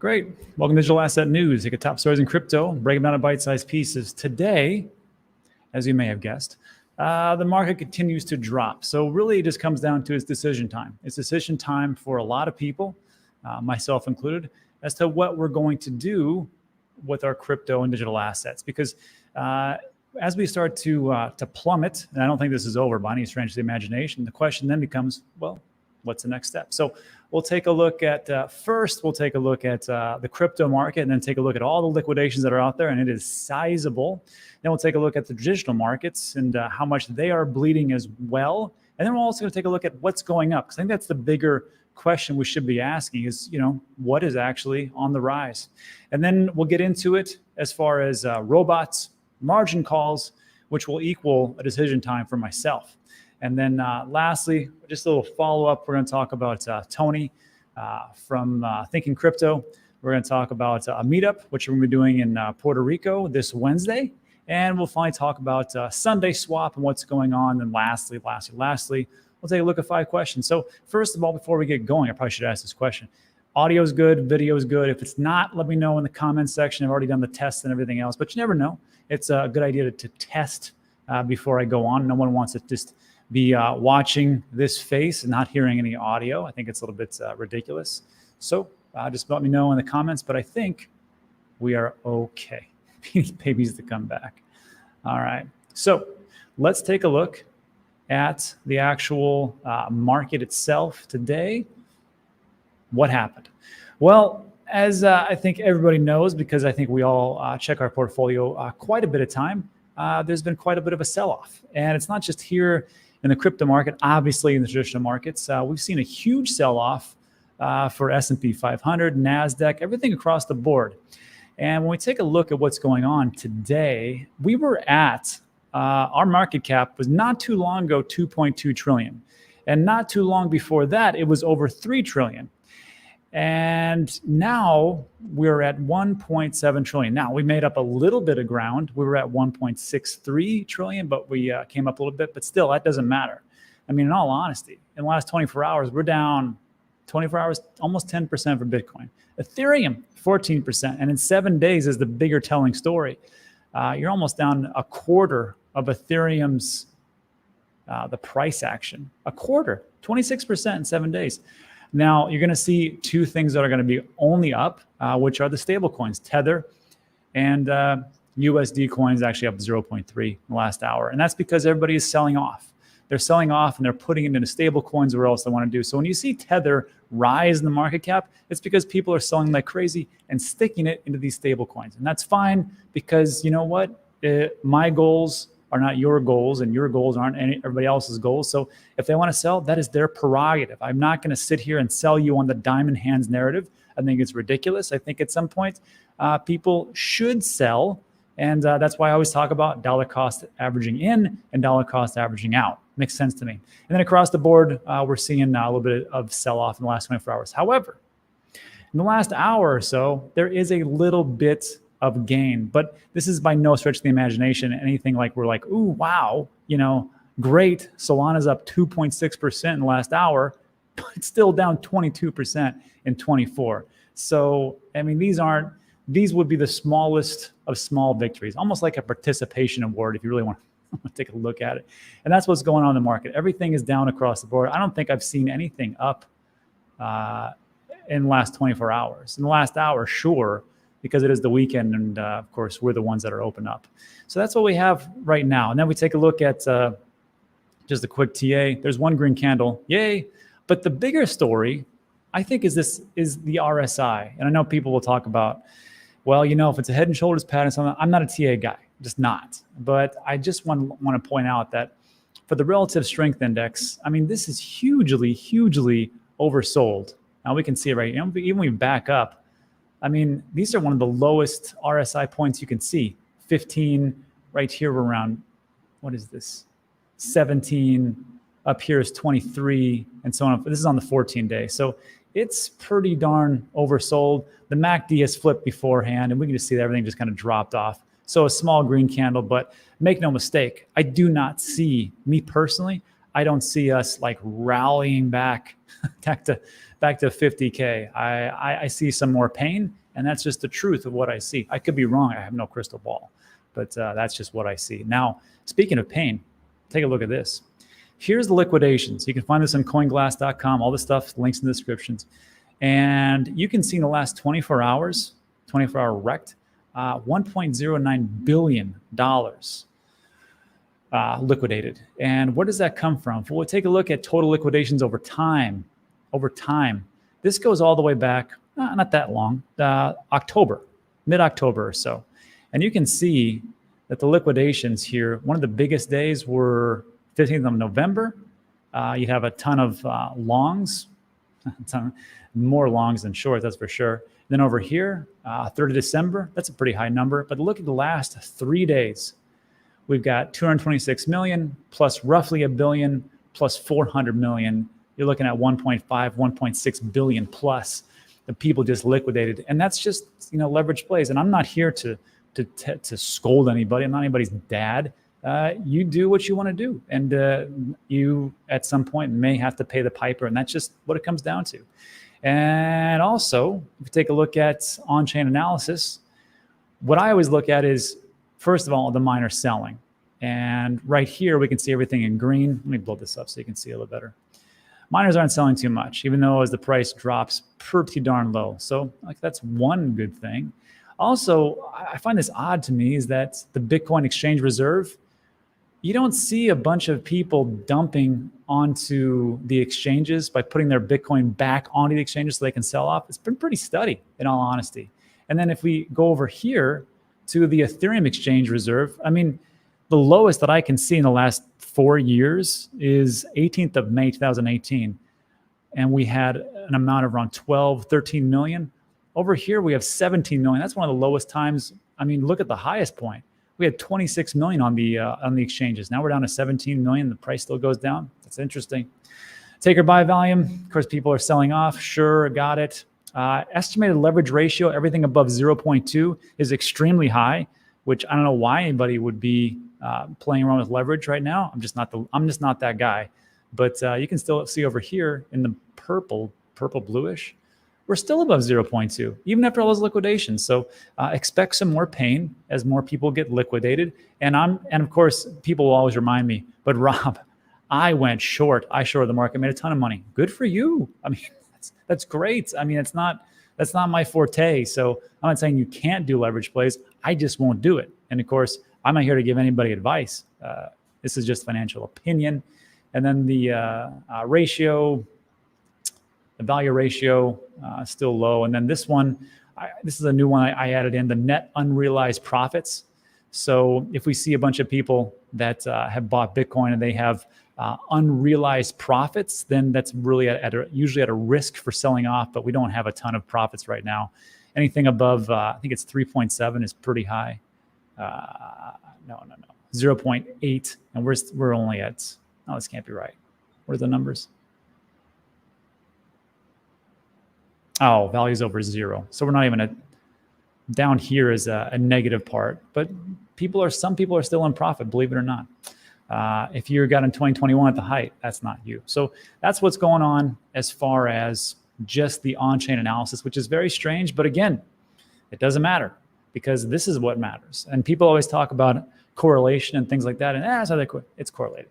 Great. Welcome to Digital Asset News. Take a top stories in crypto, break them down in bite-sized pieces. Today, as you may have guessed, the market continues to drop. So really it just comes down to its decision time. It's decision time for a lot of people, myself included, as to what we're going to do with our crypto and digital assets. Because as we start to plummet, and I don't think this is over by any stretch of the imagination, the question then becomes, well, what's the next step? So we'll take a look at, first, we'll take a look at the crypto market and then take a look at all the liquidations that are out there, and it is sizable. Then we'll take a look at the traditional markets and how much they are bleeding as well. And then we're also gonna take a look at what's going up, because I think that's the bigger question we should be asking is, what is actually on the rise? And then we'll get into it as far as robots, margin calls, which will equal a decision time for myself. And then lastly, just a little follow-up, we're going to talk about Tony from Thinking Crypto. We're going to talk about a meetup, which we're going to be doing in Puerto Rico this Wednesday. And we'll finally talk about Sunday Swap and what's going on. And lastly, we'll take a look at 5 questions. So first of all, before we get going, I probably should ask this question. Audio is good, video is good. If it's not, let me know in the comments section. I've already done the tests and everything else, but you never know. It's a good idea to test before I go on. No one wants to just be watching this face and not hearing any audio. I think it's a little bit ridiculous. So just let me know in the comments, but I think we are okay. Babies to come back. All right, so let's take a look at the actual market itself today. What happened? Well, as I think everybody knows, because I think we all check our portfolio quite a bit of time, there's been quite a bit of a sell-off. And it's not just here in the crypto market, obviously in the traditional markets. We've seen a huge sell-off for S&P 500, NASDAQ, everything across the board. And when we take a look at what's going on today, we were at, our market cap was not too long ago, 2.2 trillion. And not too long before that, it was over 3 trillion. And now we're at 1.7 trillion. Now we made up a little bit of ground. We were at 1.63 trillion, but we came up a little bit, but still that doesn't matter. I mean, in all honesty, in the last 24 hours, we're down 24 hours, almost 10% for Bitcoin. Ethereum, 14%. And in 7 days is the bigger telling story. You're almost down a quarter of Ethereum's, the price action, a quarter, 26% in 7 days. Now, you're going to see 2 things that are going to be only up, which are the stable coins, Tether and USD coins actually up 0.3 in the last hour. And that's because everybody is selling off. They're selling off and they're putting it into stable coins or where else they want to do. So when you see Tether rise in the market cap, it's because people are selling like crazy and sticking it into these stable coins. And that's fine because you know what? My goals are not your goals and your goals aren't everybody else's goals. So if they want to sell, that is their prerogative. I'm not going to sit here and sell you on the diamond hands narrative. I think it's ridiculous. I think at some point people should sell. And that's why I always talk about dollar cost averaging in and dollar cost averaging out. Makes sense to me. And then across the board, we're seeing a little bit of sell-off in the last 24 hours. However, in the last hour or so, there is a little bit of gain, but this is by no stretch of the imagination anything like we're like, ooh, wow, great. Solana's up 2.6% in the last hour, but it's still down 22% in 24. So, I mean, these would be the smallest of small victories, almost like a participation award if you really want to take a look at it. And that's what's going on in the market. Everything is down across the board. I don't think I've seen anything up in the last 24 hours. In the last hour, sure, because it is the weekend, and of course, we're the ones that are open up. So that's what we have right now. And then we take a look at just a quick TA. There's one green candle, yay. But the bigger story, I think, is the RSI. And I know people will talk about, well, if it's a head and shoulders pattern, something, I'm not a TA guy, just not. But I just want to point out that for the relative strength index, I mean, this is hugely, hugely oversold. Now we can see it right now, even when we back up, I mean, these are one of the lowest RSI points you can see. 15 right here, we're around, what is this? 17, up here is 23, and so on. This is on the 14-day. So it's pretty darn oversold. The MACD has flipped beforehand, and we can just see that everything just kind of dropped off. So a small green candle, but make no mistake, I do not see, me personally, I don't see us like rallying back back to 50K. I see some more pain, and that's just the truth of what I see. I could be wrong. I have no crystal ball, but that's just what I see. Now, speaking of pain, take a look at this. Here's the liquidations. You can find this on coinglass.com. All the stuff, links in the descriptions. And you can see in the last 24 hours, 24-hour wrecked, $1.09 billion liquidated. And where does that come from? Well, we'll take a look at total liquidations over time. Over time, this goes all the way back, not that long, October, mid-October or so. And you can see that the liquidations here, one of the biggest days were 15th of November. You have a ton of longs, more longs than shorts, that's for sure. Then over here, 3rd of December, that's a pretty high number. But look at the last 3 days. We've got 226 million plus roughly a billion plus 400 million. You're looking at 1.5, 1.6 billion plus the people just liquidated. And that's just, leverage plays. And I'm not here to scold anybody. I'm not anybody's dad. You do what you want to do. And you, at some point, may have to pay the piper. And that's just what it comes down to. And also, if you take a look at on-chain analysis, what I always look at is, first of all, the miner selling. And right here, we can see everything in green. Let me blow this up so you can see a little better. Miners aren't selling too much, even though as the price drops pretty darn low. So that's one good thing. Also, I find this odd to me is that the Bitcoin Exchange Reserve, you don't see a bunch of people dumping onto the exchanges by putting their Bitcoin back onto the exchanges so they can sell off. It's been pretty steady, in all honesty. And then if we go over here to the Ethereum Exchange Reserve, the lowest that I can see in the last 4 years is 18th of May, 2018. And we had an amount of around 12, 13 million. Over here, we have 17 million. That's one of the lowest times. Look at the highest point. We had 26 million on the exchanges. Now we're down to 17 million. The price still goes down. That's interesting. Take or buy volume. Of course, people are selling off. Sure, got it. Estimated leverage ratio, everything above 0.2 is extremely high, which I don't know why anybody would be playing around with leverage right now. I'm just not that guy. But you can still see over here in the purple bluish, we're still above 0.2, even after all those liquidations. So expect some more pain as more people get liquidated. And of course, people will always remind me, but Rob, I went short. I shorted the market, made a ton of money. Good for you. That's great. That's not my forte. So I'm not saying you can't do leverage plays. I just won't do it. And of course, I'm not here to give anybody advice. This is just financial opinion. And then the ratio, the value ratio, still low. And then this one, this is a new one I added in, the net unrealized profits. So if we see a bunch of people that have bought Bitcoin and they have unrealized profits, then that's really usually at a risk for selling off, but we don't have a ton of profits right now. Anything above, I think it's 3.7 is pretty high. No, 0.8, and we're only at, no, this can't be right. What are the numbers? Oh, value's over 0. So we're not even down here is a negative part, but some people are still in profit, believe it or not. If you got in 2021 at the height, that's not you. So that's what's going on as far as just the on-chain analysis, which is very strange. But again, it doesn't matter because this is what matters. And people always talk about correlation and things like that. And so it's correlated.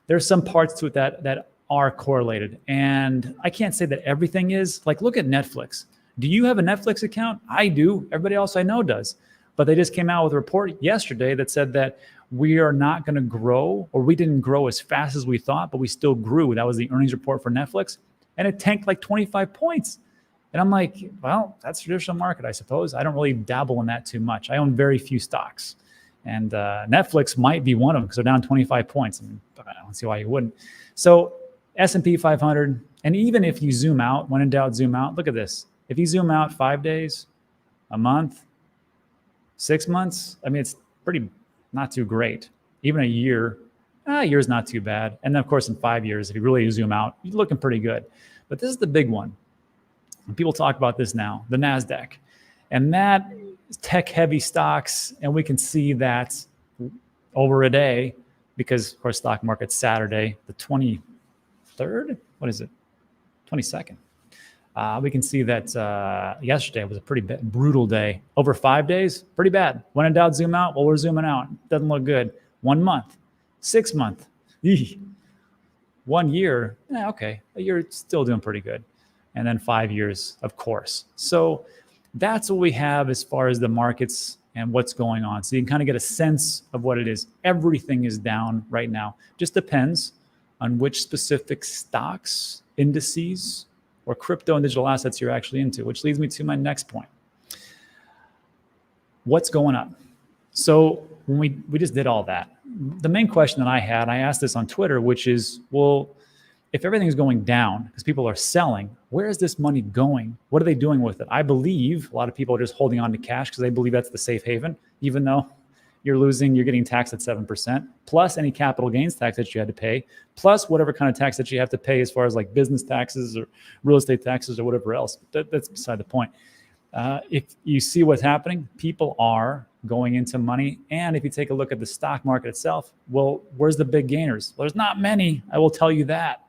There's some parts to it that are correlated. And I can't say that everything is. Like, look at Netflix. Do you have a Netflix account? I do. Everybody else I know does. But they just came out with a report yesterday that said that we are not going to grow, or we didn't grow as fast as we thought, but we still grew. That was the earnings report for Netflix. And it tanked like 25 points. And I'm like, well, that's traditional market, I suppose. I don't really dabble in that too much. I own very few stocks. And Netflix might be one of them because they're down 25 points. I don't see why you wouldn't. So S&P 500, and even if you zoom out, when in doubt, zoom out. Look at this. If you zoom out 5 days, a month, 6 months, it's pretty not too great. Even a year, a year's not too bad. And then, of course, in 5 years, if you really zoom out, you're looking pretty good. But this is the big one. And people talk about this now, the NASDAQ. And that is tech-heavy stocks, and we can see that over a day, because of course stock market's Saturday, the 23rd. What is it? 22nd. We can see that yesterday was a pretty brutal day. Over 5 days, pretty bad. When in doubt, zoom out. Well, we're zooming out. Doesn't look good. 1 month, 6 month, 1 year. Okay, a year still doing pretty good. And then 5 years, of course. So that's what we have as far as the markets and what's going on. So you can kind of get a sense of what it is. Everything is down right now. Just depends on which specific stocks, indices, or crypto and digital assets you're actually into, which leads me to my next point. What's going up? So when we just did all that, the main question that I had, I asked this on Twitter, which is, well, if everything's going down because people are selling, where is this money going? What are they doing with it? I believe a lot of people are just holding on to cash because they believe that's the safe haven, even though you're getting taxed at 7%, plus any capital gains tax that you had to pay, plus whatever kind of tax that you have to pay as far as like business taxes or real estate taxes or whatever else. That's beside the point. If you see what's happening, people are going into money. And if you take a look at the stock market itself, well, where's the big gainers? Well, there's not many, I will tell you that.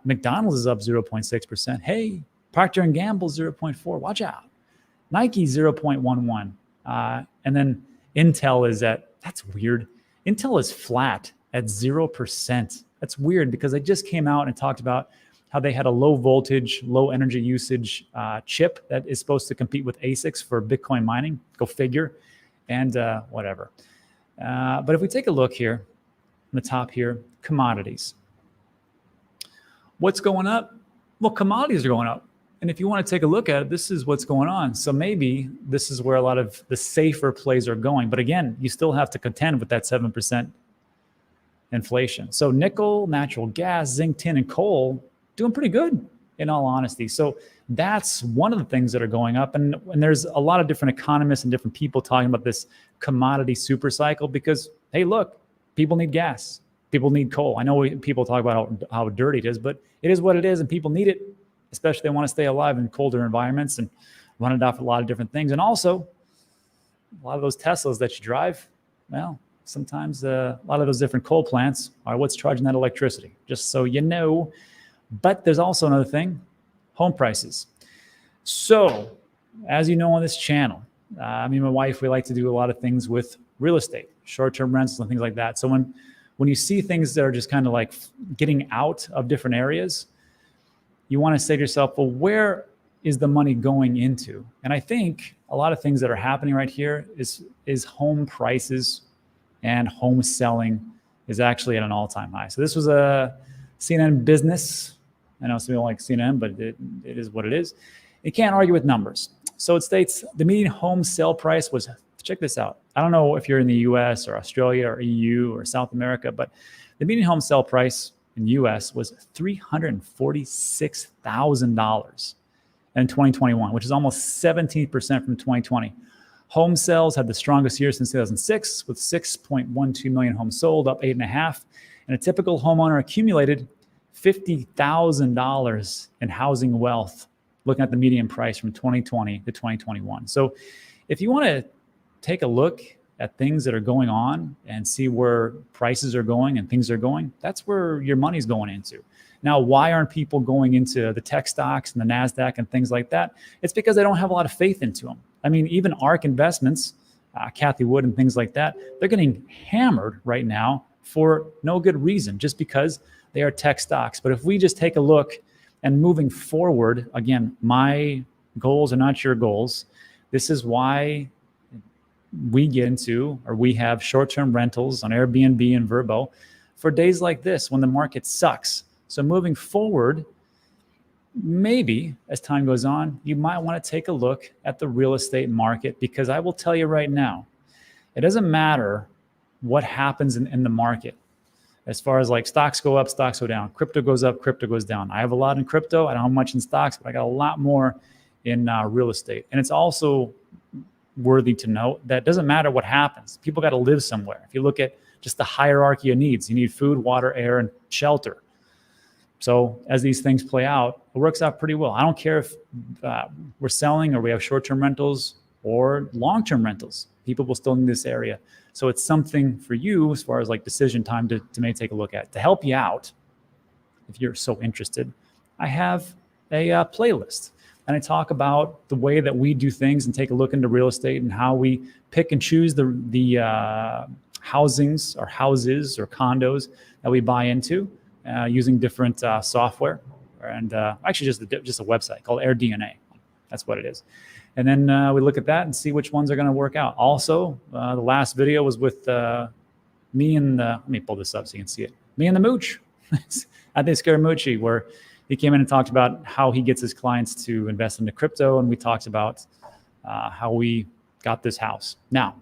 McDonald's is up 0.6%. Hey, Procter & Gamble 0.4. Watch out. Nike 0.11. And then Intel is that's weird. Intel is flat at 0%. That's weird because they just came out and talked about how they had a low voltage, low energy usage chip that is supposed to compete with ASICs for Bitcoin mining. Go figure. And whatever. But if we take a look here on the top here, commodities. What's going up? Well, commodities are going up. And if you want to take a look at it, this is what's going on. So maybe this is where a lot of the safer plays are going. But again, you still have to contend with that 7% inflation. So nickel, natural gas, zinc, tin, and coal doing pretty good, in all honesty. So that's one of the things that are going up. And there's a lot of different economists and different people talking about this commodity super cycle because, hey, look, people need gas. People need coal. I know people talk about how dirty it is, but it is what it is, and people need it, especially if they want to stay alive in colder environments and run it off a lot of different things. And also, a lot of those Teslas that you drive, well, sometimes a lot of those different coal plants are what's charging that electricity, just so you know. But there's also another thing, home prices. So, as you know on this channel, me and my wife, we like to do a lot of things with real estate, short-term rentals and things like that. So when you see things that are just kind of like getting out of different areas, you want to say to yourself, well, where is the money going into? And I think a lot of things that are happening right here is home prices and home selling is actually at an all-time high. So this was a CNN business. I know some people don't like CNN, but it is what it is. You can't argue with numbers. So it states the median home sale price was, check this out. I don't know if you're in the US or Australia or EU or South America, but the median home sale price in the US was $346,000 in 2021, which is almost 17% from 2020. Home sales had the strongest year since 2006, with 6.12 million homes sold, up 8.5%. And a typical homeowner accumulated $50,000 in housing wealth, looking at the median price from 2020 to 2021. So if you want to take a look at things that are going on and see where prices are going and things are going, that's where your money's going into. Now, why aren't people going into the tech stocks and the NASDAQ and things like that? It's because they don't have a lot of faith into them. I mean, even ARK Investments, Kathy Wood and things like that, they're getting hammered right now for no good reason, just because they are tech stocks. But if we just take a look and moving forward, again, my goals are not your goals. This is why we get into, or we have short-term rentals on Airbnb and Vrbo for days like this when the market sucks. So moving forward, maybe as time goes on, you might want to take a look at the real estate market, because I will tell you right now, it doesn't matter what happens in the market. As far as like stocks go up, stocks go down, crypto goes up, crypto goes down. I have a lot in crypto. I don't have much in stocks, but I got a lot more in real estate. And it's also worthy to note that it doesn't matter what happens. People got to live somewhere. If you look at just the hierarchy of needs, you need food, water, air, and shelter. So as these things play out, it works out pretty well. I don't care if we're selling or we have short-term rentals or long-term rentals. People will still need this area. So it's something for you as far as like decision time to maybe take a look at. To help you out, if you're so interested, I have a playlist. And I talk about the way that we do things and take a look into real estate and how we pick and choose the housings or houses or condos that we buy into using different software. And actually just a website called AirDNA. That's what it is. And then we look at that and see which ones are going to work out. Also, the last video was with me and let me pull this up so you can see it. Me and the Mooch. I think Scaramucci, where he came in and talked about how he gets his clients to invest into crypto. And we talked about how we got this house. Now,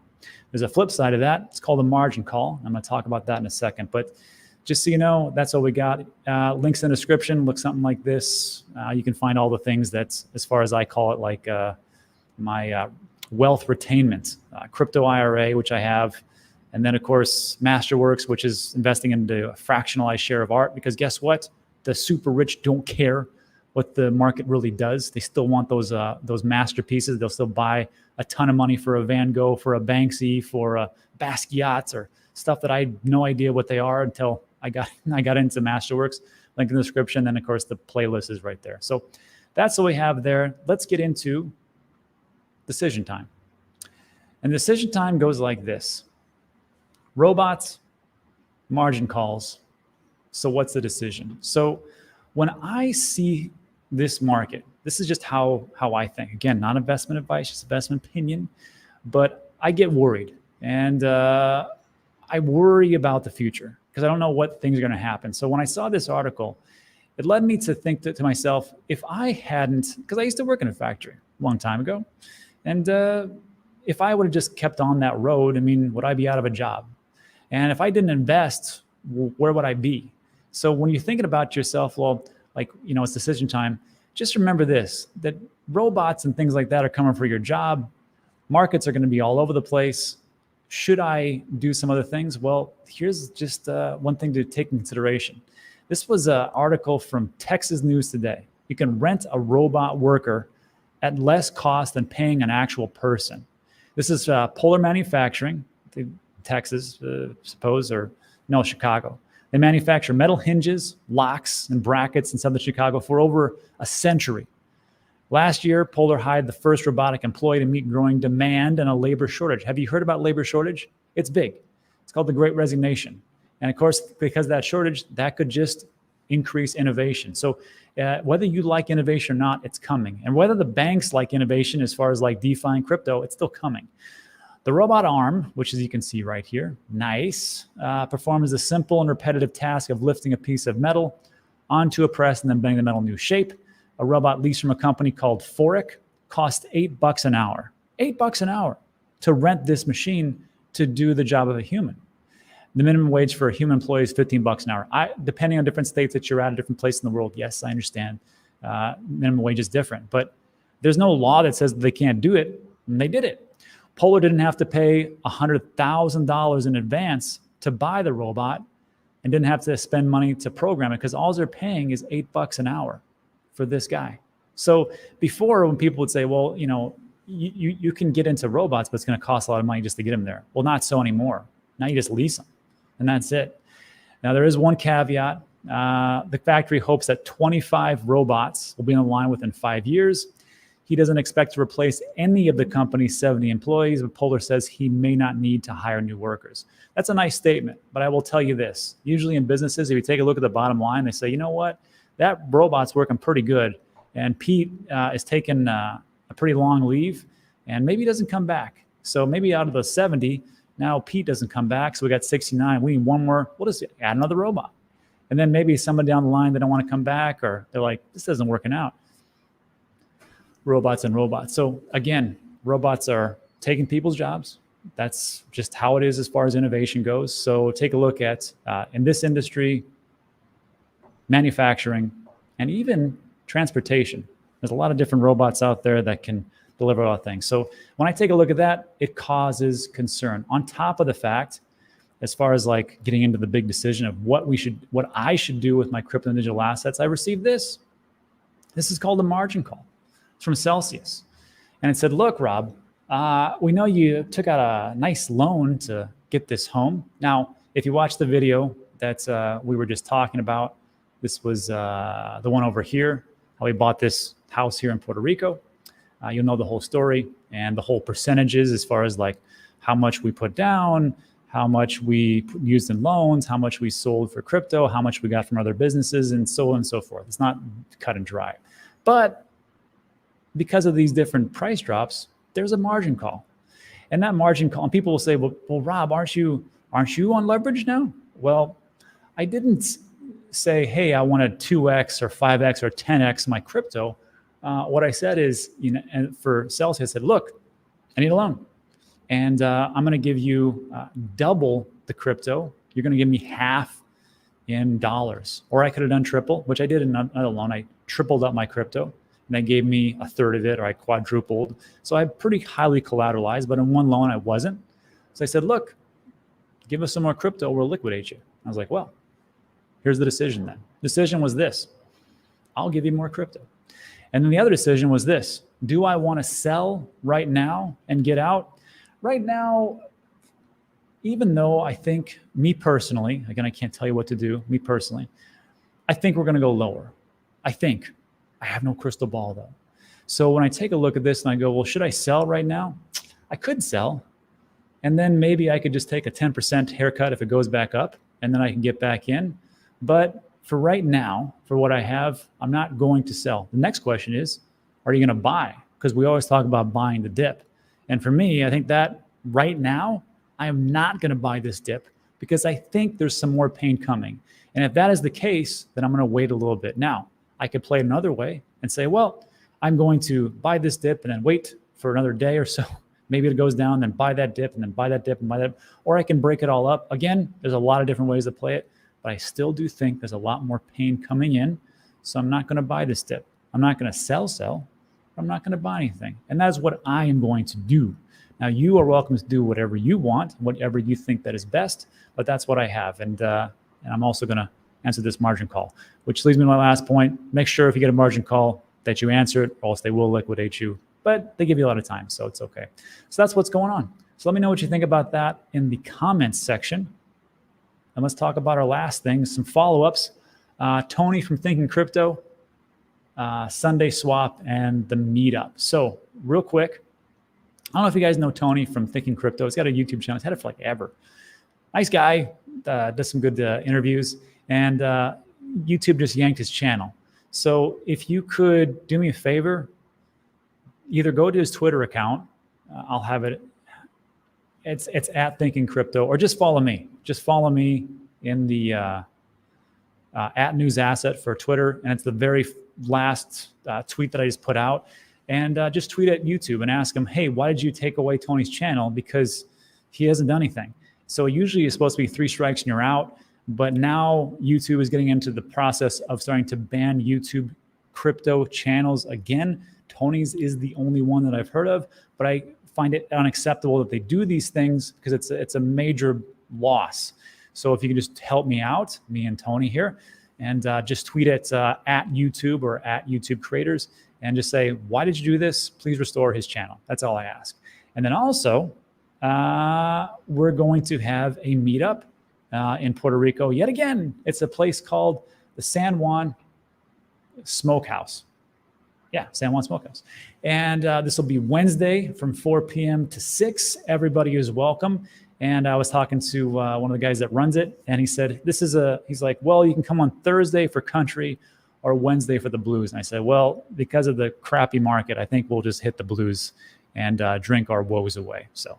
there's a flip side of that. It's called a margin call. I'm going to talk about that in a second. But just so you know, that's what we got. Links in the description. Look something like this. You can find all the things that's, as far as I call it, like my wealth retainment, crypto IRA, which I have. And then, of course, Masterworks, which is investing into a fractionalized share of art. Because guess what? The super rich don't care what the market really does. They still want those masterpieces. They'll still buy a ton of money for a Van Gogh, for a Banksy, for a Basquiat, or stuff that I had no idea what they are until I got into Masterworks. Link in the description. Then, of course, the playlist is right there. So that's what we have there. Let's get into decision time. And decision time goes like this. Robots, margin calls. So what's the decision? So when I see this market, this is just how I think. Again, not investment advice, just investment opinion. But I get worried. And I worry about the future because I don't know what things are going to happen. So when I saw this article, it led me to think to myself, if I hadn't, because I used to work in a factory a long time ago, and if I would have just kept on that road, I mean, would I be out of a job? And if I didn't invest, where would I be? So when you're thinking about yourself, well, like, you know, it's decision time, just remember this, that robots and things like that are coming for your job. Markets are going to be all over the place. Should I do some other things? Well, here's just one thing to take into consideration. This was an article from Texas News Today. You can rent a robot worker at less cost than paying an actual person. This is Polar Manufacturing, Texas, suppose, or no, Chicago. They manufacture metal hinges, locks, and brackets in southern Chicago for over a century. Last year, Polar hired the first robotic employee to meet growing demand and a labor shortage. Have you heard about labor shortage? It's big. It's called the Great Resignation. And of course, because of that shortage, that could just increase innovation. So whether you like innovation or not, it's coming. And whether the banks like innovation as far as like DeFi and crypto, it's still coming. The robot arm, which as you can see right here, nice, performs the simple and repetitive task of lifting a piece of metal onto a press and then bending the metal new shape. A robot leased from a company called Foric cost $8 an hour. $8 an hour to rent this machine to do the job of a human. The minimum wage for a human employee is $15 an hour. Depending on different states that you're at, a different place in the world, yes, I understand. Minimum wage is different, but there's no law that says they can't do it, and they did it. Polar didn't have to pay $100,000 in advance to buy the robot and didn't have to spend money to program it because all they're paying is $8 an hour for this guy. So before, when people would say, well, you know, you can get into robots, but it's going to cost a lot of money just to get them there. Well, not so anymore. Now you just lease them, and that's it. Now, there is one caveat. The factory hopes that 25 robots will be in line within 5 years. He doesn't expect to replace any of the company's 70 employees, but Polar says he may not need to hire new workers. That's a nice statement, but I will tell you this. Usually in businesses, if you take a look at the bottom line, they say, you know what? That robot's working pretty good, and Pete is taking a pretty long leave, and maybe he doesn't come back. So maybe out of the 70, now Pete doesn't come back, so we got 69. We need one more. We'll just add another robot. And then maybe somebody down the line, they don't want to come back, or they're like, this isn't working out. Robots and robots. So again, robots are taking people's jobs. That's just how it is as far as innovation goes. So take a look at, in this industry, manufacturing, and even transportation. There's a lot of different robots out there that can deliver a lot of things. So when I take a look at that, it causes concern. On top of the fact, as far as like getting into the big decision of what I should do with my crypto and digital assets, I received this. This is called a margin call. It's from Celsius. And it said, look, Rob, We know you took out a nice loan to get this home. Now, if you watch the video that we were just talking about, this was the one over here, how we bought this house here in Puerto Rico. You'll know the whole story and the whole percentages as far as like how much we put down, how much we used in loans, how much we sold for crypto, how much we got from other businesses, and so on and so forth. It's not cut and dry. But because of these different price drops, there's a margin call. And that margin call, and people will say, well, Rob, aren't you on leverage now? Well, I didn't say, hey, I want a 2x or 5x or 10x my crypto. What I said is, and for Celsius, I said, look, I need a loan. And I'm going to give you double the crypto. You're going to give me half in dollars. Or I could have done triple, which I did in another loan. I tripled up my crypto. And they gave me a third of it, or I quadrupled. So I'm pretty highly collateralized, but in one loan I wasn't. So I said, look, give us some more crypto, we'll liquidate you. I was like, well, here's the decision then. Decision was this: I'll give you more crypto. And then the other decision was this: do I want to sell right now and get out? Right now, even though I think, me personally, again, I can't tell you what to do, me personally, I think we're going to go lower. I think. I have no crystal ball though. So when I take a look at this and I go, well, should I sell right now? I could sell. And then maybe I could just take a 10% haircut if it goes back up, and then I can get back in. But for right now, for what I have, I'm not going to sell. The next question is, are you going to buy? Because we always talk about buying the dip. And for me, I think that right now, I am not going to buy this dip because I think there's some more pain coming. And if that is the case, then I'm going to wait a little bit. Now, I could play another way and say, well, I'm going to buy this dip and then wait for another day or so. Maybe it goes down, then buy that dip and then buy that dip and buy that. Or I can break it all up. Again, there's a lot of different ways to play it, but I still do think there's a lot more pain coming in. So I'm not going to buy this dip. I'm not going to sell. I'm not going to buy anything. And that's what I am going to do. Now, you are welcome to do whatever you want, whatever you think that is best, but that's what I have. And I'm also going to answer this margin call, which leads me to my last point. Make sure if you get a margin call that you answer it, or else they will liquidate you. But they give you a lot of time, so it's okay. So that's what's going on. So let me know what you think about that in the comments section. And let's talk about our last thing, some follow-ups. Tony from Thinking Crypto, Sunday Swap, and the Meetup. So real quick, I don't know if you guys know Tony from Thinking Crypto. He's got a YouTube channel. He's had it for like ever. Nice guy, does some good interviews. And YouTube just yanked his channel. So if you could do me a favor, either go to his Twitter account. I'll have it. It's at Thinking Crypto, or just follow me. Just follow me in the at News Asset for Twitter. And it's the very last tweet that I just put out. And just tweet at YouTube and ask him, hey, why did you take away Tony's channel? Because he hasn't done anything. So usually it's supposed to be 3 strikes and you're out. But now YouTube is getting into the process of starting to ban YouTube crypto channels again. Tony's is the only one that I've heard of, but I find it unacceptable that they do these things because it's a major loss. So if you can just help me out, me and Tony here, and just tweet it at YouTube or at YouTube creators and just say, why did you do this? Please restore his channel. That's all I ask. And then also, we're going to have a meetup in Puerto Rico. Yet again, it's a place called the San Juan Smokehouse. Yeah, San Juan Smokehouse. And this will be Wednesday from 4 p.m. to 6. Everybody is welcome. And I was talking to one of the guys that runs it, and he said, he's like, well, you can come on Thursday for country or Wednesday for the blues. And I said, well, because of the crappy market, I think we'll just hit the blues and drink our woes away. So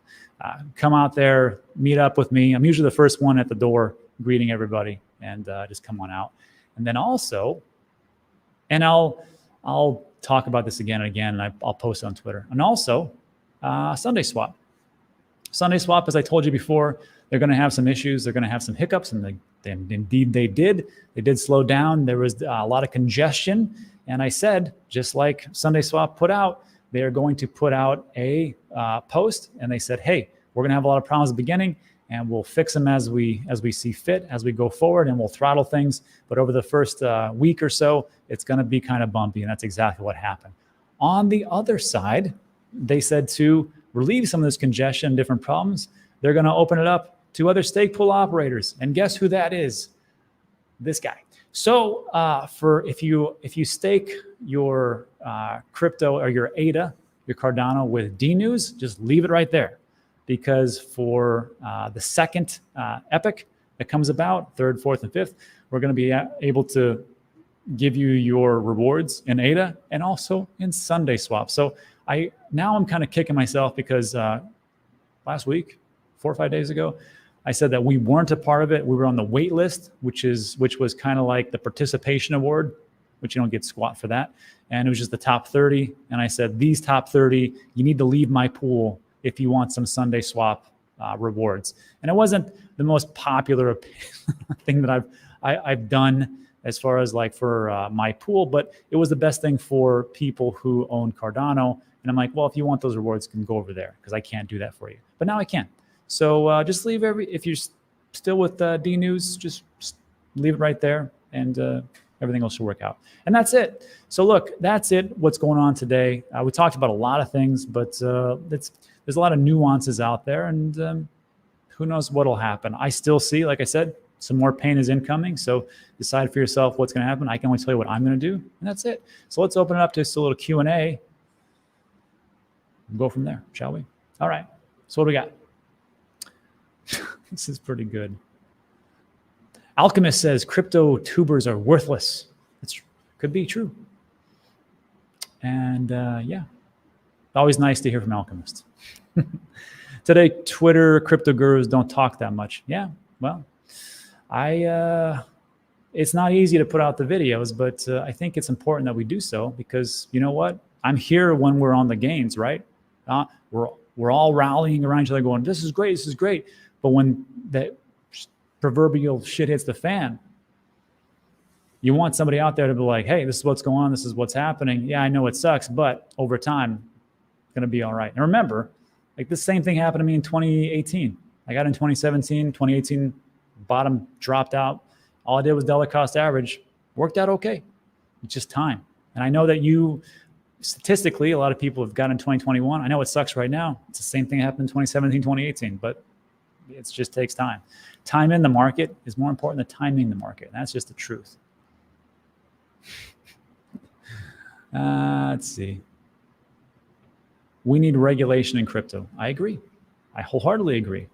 come out there, meet up with me. I'm usually the first one at the door greeting everybody, and just come on out. And then also, and I'll talk about this again and again, and I'll post it on Twitter. And also, Sunday Swap. Sunday Swap, as I told you before, they're going to have some issues. They're going to have some hiccups, and indeed they did. They did slow down. There was a lot of congestion. And I said, just like Sunday Swap put out, they are going to put out a post. And they said, hey, we're going to have a lot of problems at the beginning, and we'll fix them as we see fit, as we go forward, and we'll throttle things. But over the first week or so, it's going to be kind of bumpy. And that's exactly what happened. On the other side, they said too, relieve some of this congestion, different problems, they're going to open it up to other stake pool operators. And guess who that is? This guy. So for if you stake your crypto or your ADA, your Cardano with DNews, just leave it right there, because for the second epoch that comes about, third, fourth, and fifth, we're going to be able to give you your rewards in ADA and also in Sunday Swap. So I'm kind of kicking myself because last week, 4 or 5 days ago, I said that we weren't a part of it. We were on the wait list, which was kind of like the participation award, which you don't get squat for that. And it was just the top 30. And I said, these top 30, you need to leave my pool if you want some Sunday Swap rewards. And it wasn't the most popular thing that I've done as far as like for my pool, but it was the best thing for people who own Cardano. And I'm like, well, if you want those rewards, you can go over there, because I can't do that for you. But now I can. So just leave if you're still with DNews, just leave it right there, and everything else will work out. And that's it. So look, that's it. What's going on today? We talked about a lot of things, but there's a lot of nuances out there, and who knows what'll happen. I still see, like I said, some more pain is incoming. So decide for yourself what's going to happen. I can only tell you what I'm going to do, and that's it. So let's open it up to just a little Q&A. Go from there, shall we? All right. So what do we got? This is pretty good. Alchemist says crypto tubers are worthless. It could be true. And yeah, always nice to hear from Alchemist. Today, Twitter crypto gurus don't talk that much. Yeah, well, it's not easy to put out the videos, but I think it's important that we do so, because you know what? I'm here when we're on the gains, right? We're all rallying around each other going, this is great, this is great. But when the proverbial shit hits the fan, you want somebody out there to be like, hey, this is what's going on, this is what's happening. Yeah, I know it sucks, but over time, it's going to be all right. And remember, like the same thing happened to me in 2018. I got in 2017, 2018, bottom dropped out. All I did was dollar cost average. Worked out okay. It's just time. And I know that statistically, a lot of people have gotten in 2021. I know it sucks right now. It's the same thing happened in 2017, 2018, but it just takes time. Time in the market is more important than timing the market. That's just the truth. Let's see. We need regulation in crypto. I agree. I wholeheartedly agree.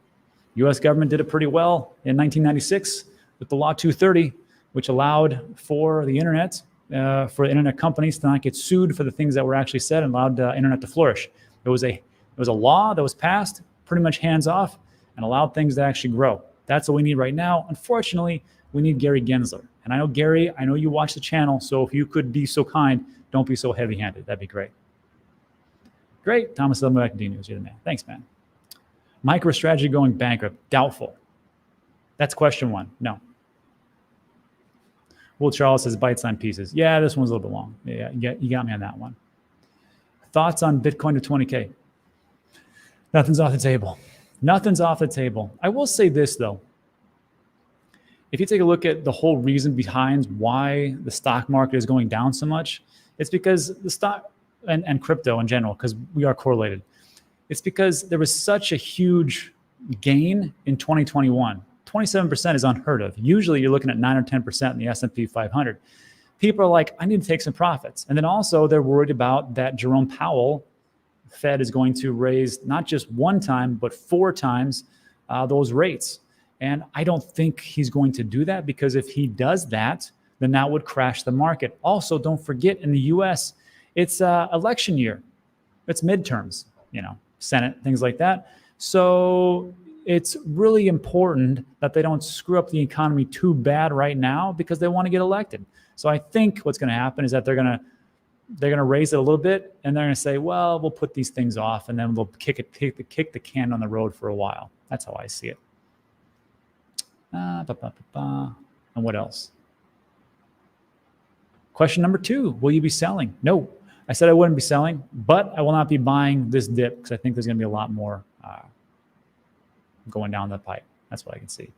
U.S. government did it pretty well in 1996 with the Law 230, which allowed for the internet, for internet companies to not get sued for the things that were actually said, and allowed internet to flourish. It was a law that was passed, pretty much hands off, and allowed things to actually grow. That's what we need right now. Unfortunately, we need Gary Gensler. And I know, Gary, I know you watch the channel, so if you could be so kind, don't be so heavy-handed. That'd be great. Great. Thomas Silverback and DNews, you're the man. Thanks, man. MicroStrategy going bankrupt. Doubtful. That's question one. No. Will Charles says bite-sized pieces. Yeah, this one's a little bit long. Yeah, you got me on that one. Thoughts on Bitcoin to 20K? Nothing's off the table. Nothing's off the table. I will say this, though. If you take a look at the whole reason behind why the stock market is going down so much, it's because the stock and crypto in general, because we are correlated. It's because there was such a huge gain in 2021. 27% is unheard of. Usually you're looking at 9 or 10% in the S&P 500. People are like, I need to take some profits. And then also they're worried about that Jerome Powell, Fed, is going to raise not just one time, but 4 times those rates. And I don't think he's going to do that, because if he does that, then that would crash the market. Also, don't forget, in the US, it's election year. It's midterms, Senate, things like that. So it's really important that they don't screw up the economy too bad right now, because they want to get elected. So I think what's going to happen is that they're going to raise it a little bit, and they're going to say, well, we'll put these things off, and then we'll kick the can on the road for a while. That's how I see it. And what else? Question number 2, will you be selling? No, I said I wouldn't be selling, but I will not be buying this dip, because I think there's going to be a lot more going down the pipe. That's what I can see.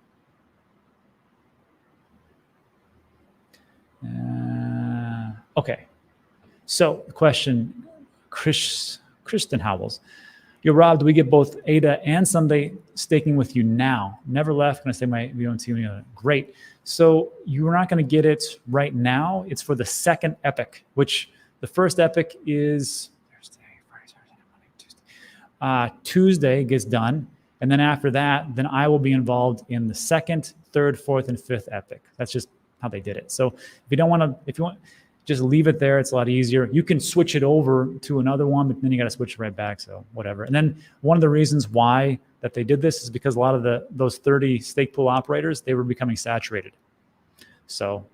Okay. So the question, Kristen Howells, Yo, Rob, do we get both ADA and Sunday staking with you now? Never left. Can I say my VONC? Great. So you're not going to get it right now. It's for the second epic, which the first epic is Thursday, Friday, Saturday, Monday, Tuesday. Tuesday gets done. And then after that, then I will be involved in the second, third, fourth, and fifth epic. That's just how they did it. So if you don't want to, if you want, just leave it there. It's a lot easier. You can switch it over to another one, but then you got to switch it right back. So whatever. And then one of the reasons why that they did this is because a lot of those 30 stake pool operators, they were becoming saturated. So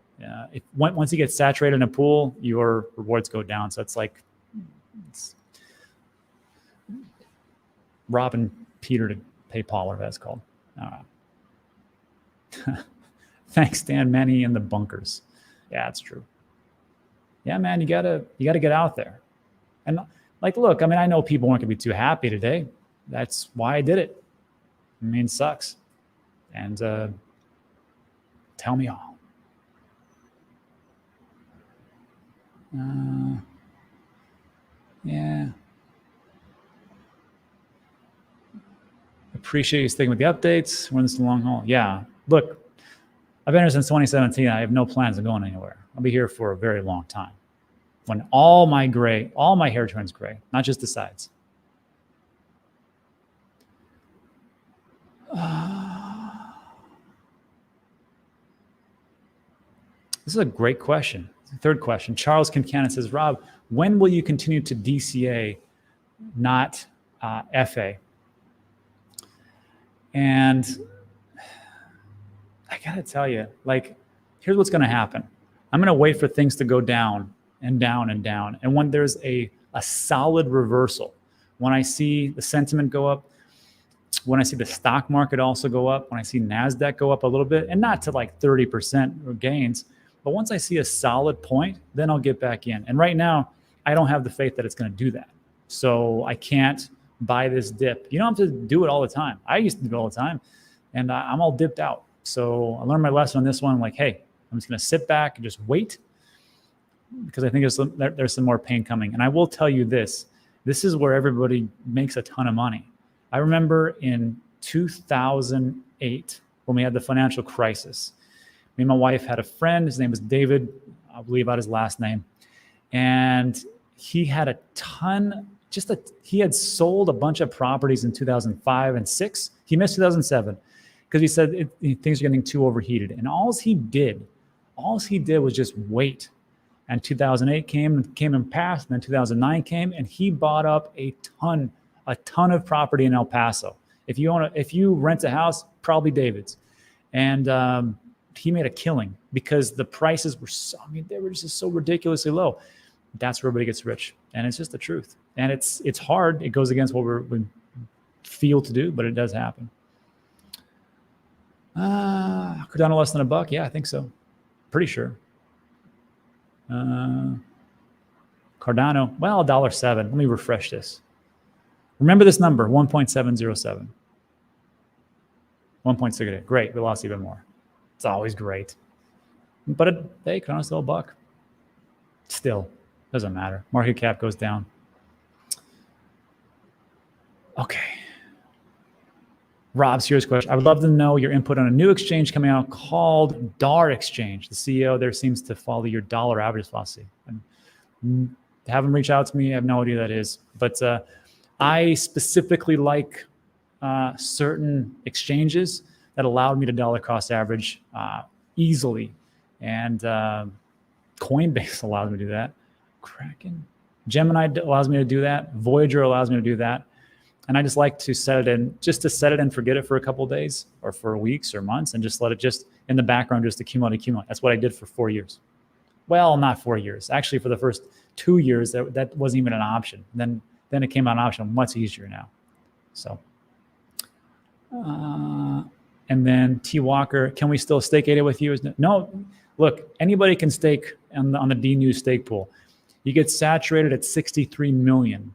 once you get saturated in a pool, your rewards go down. So it's like robbing Peter to pay Paul, whatever that's called. Thanks, Dan Manny in the bunkers. Yeah, that's true. Yeah, man, you gotta get out there. And like, look, I mean, I know people weren't gonna be too happy today. That's why I did it. I mean, it sucks. And tell me all. Yeah. Appreciate you sticking with the updates. We're in this long haul. Yeah. Look, I've been here since 2017. I have no plans of going anywhere. I'll be here for a very long time. When all my hair turns gray, not just the sides. This is a great question. Third question. Charles Kincannon says, Rob, when will you continue to DCA, not FA? And I gotta tell you, like, here's what's gonna happen. I'm gonna wait for things to go down and down and down. And when there's a solid reversal, when I see the sentiment go up, when I see the stock market also go up, when I see NASDAQ go up a little bit, and not to like 30% gains, but once I see a solid point, then I'll get back in. And right now, I don't have the faith that it's gonna do that. So I can't buy this dip. You don't have to do it all the time. I used to do it all the time, and I'm all dipped out. So I learned my lesson on this one, like, hey, I'm just gonna sit back and just wait, because I think there's some more pain coming. And I will tell you this is where everybody makes a ton of money. I remember in 2008, when we had the financial crisis, me and my wife had a friend, his name was David, I'll leave out his last name. And he had a ton, he had sold a bunch of properties in 2005 and 6. He missed 2007 because he said things are getting too overheated. And all he did was just wait. And 2008 came and passed, and then 2009 came, and he bought up a ton of property in El Paso. If you rent a house, probably David's. And he made a killing because the prices were they were just so ridiculously low. That's where everybody gets rich. And it's just the truth. And it's hard. It goes against what we feel to do, but it does happen. Cardano less than $1? Yeah, I think so. Pretty sure. Cardano, well, $1.07. Let me refresh this. Remember this number, 1.707. 1.6. Great, we lost even more. It's always great. But hey, Cardano's still $1. Still, doesn't matter. Market cap goes down. Okay. Rob, serious question. I would love to know your input on a new exchange coming out called DAR Exchange. The CEO there seems to follow your dollar average philosophy. Have them reach out to me. I have no idea who that is. But I specifically like certain exchanges that allowed me to dollar cost average easily. And Coinbase allows me to do that. Kraken. Gemini allows me to do that. Voyager allows me to do that. And I just like to set it in, just to set it and forget it for a couple of days or for weeks or months, and just let it just in the background just accumulate. That's what I did for 4 years. Well, not 4 years. Actually, for the first 2 years, that wasn't even an option. Then it came out an option, much easier now. So, and then T Walker, can we still stake ADA with you? No, look, anybody can stake on the DNews stake pool. You get saturated at 63 million.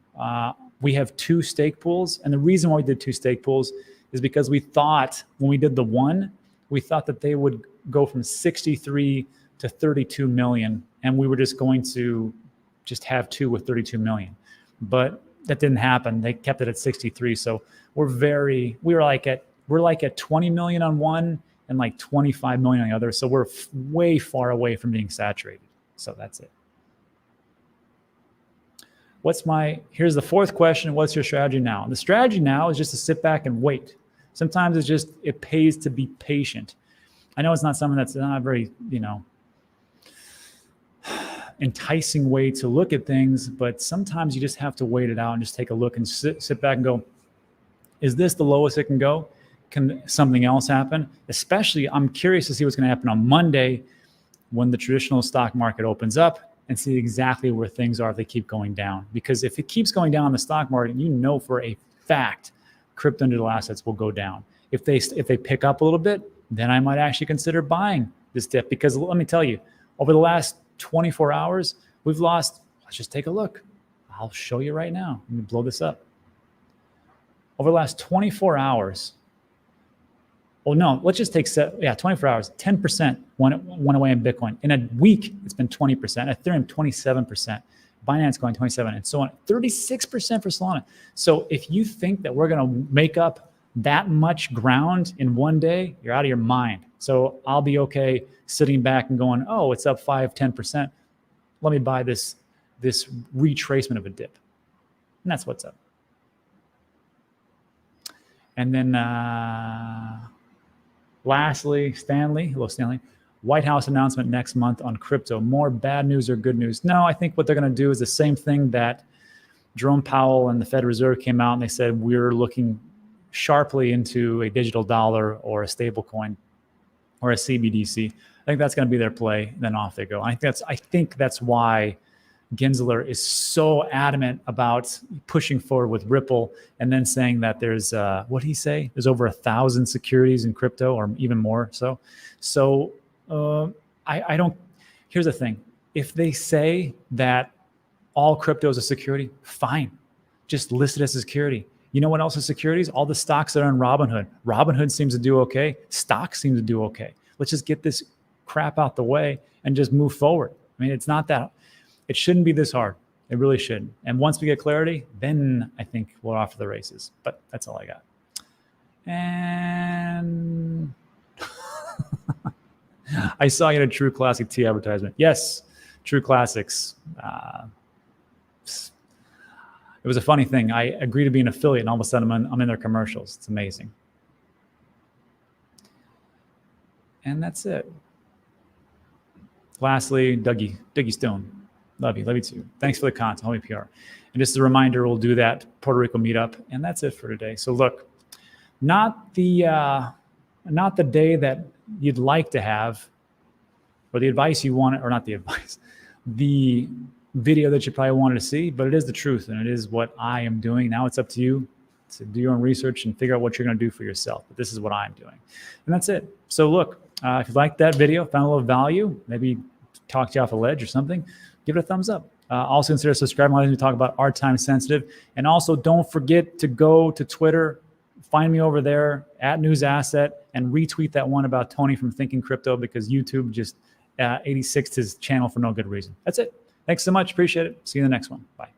We have 2 stake pools. And the reason why we did 2 stake pools is because we thought when we did the one, we thought that they would go from 63 to 32 million. And we were just going to just have 2 with 32 million. But that didn't happen. They kept it at 63. So we're like at 20 million on one and like 25 million on the other. So we're way far away from being saturated. So that's it. Here's the fourth question. What's your strategy now? And the strategy now is just to sit back and wait. Sometimes it pays to be patient. I know it's not something that's not very, enticing way to look at things, but sometimes you just have to wait it out and just take a look and sit back and go, is this the lowest it can go? Can something else happen? Especially, I'm curious to see what's going to happen on Monday when the traditional stock market opens up and see exactly where things are if they keep going down. Because if it keeps going down in the stock market, for a fact, crypto and digital assets will go down. If they pick up a little bit, then I might actually consider buying this dip. Because let me tell you, over the last 24 hours, we've lost, let's just take a look. I'll show you right now. Let me blow this up. Over the last 24 hours, let's just take 24 hours, 10% went away in Bitcoin. In a week, it's been 20%. Ethereum, 27%. Binance going 27%, and so on. 36% for Solana. So if you think that we're going to make up that much ground in one day, you're out of your mind. So I'll be okay sitting back and going, oh, it's up 5-10%. Let me buy this retracement of a dip. And that's what's up. And then lastly, Stanley. Hello, Stanley. White House announcement next month on crypto. More bad news or good news? No, I think what they're going to do is the same thing that Jerome Powell and the Fed Reserve came out and they said, we're looking sharply into a digital dollar or a stable coin or a CBDC. I think that's going to be their play. Then off they go. I think that's why Gensler is so adamant about pushing forward with Ripple and then saying that there's, what did he say? There's over 1,000 securities in crypto or even more. So I don't, here's the thing. If they say that all crypto is a security, fine. Just list it as a security. You know what else is securities? All the stocks that are in Robinhood. Robinhood seems to do okay. Stocks seem to do okay. Let's just get this crap out the way and just move forward. I mean, it shouldn't be this hard. It really shouldn't. And once we get clarity, then I think we're off to the races. But that's all I got. And I saw you in a True Classic Tea advertisement. Yes, True Classics. It was a funny thing. I agreed to be an affiliate, and all of a sudden I'm in their commercials. It's amazing. And that's it. Lastly, Dougie Stone. Love you too. Thanks for the content, homie PR. And just a reminder, we'll do that Puerto Rico meetup, and that's it for today. So look, not the day that you'd like to have, or the advice you want, or not the advice, the video that you probably wanted to see, but it is the truth, and it is what I am doing. Now it's up to you to do your own research and figure out what you're going to do for yourself. But this is what I'm doing, and that's it. So look, if you liked that video, found a little value, maybe talked you off a ledge or something, give it a thumbs up. Also consider subscribing when we talk about our time sensitive. And also don't forget to go to Twitter, find me over there at News Asset, and retweet that one about Tony from Thinking Crypto, because YouTube just 86'd his channel for no good reason. That's it. Thanks so much. Appreciate it. See you in the next one. Bye.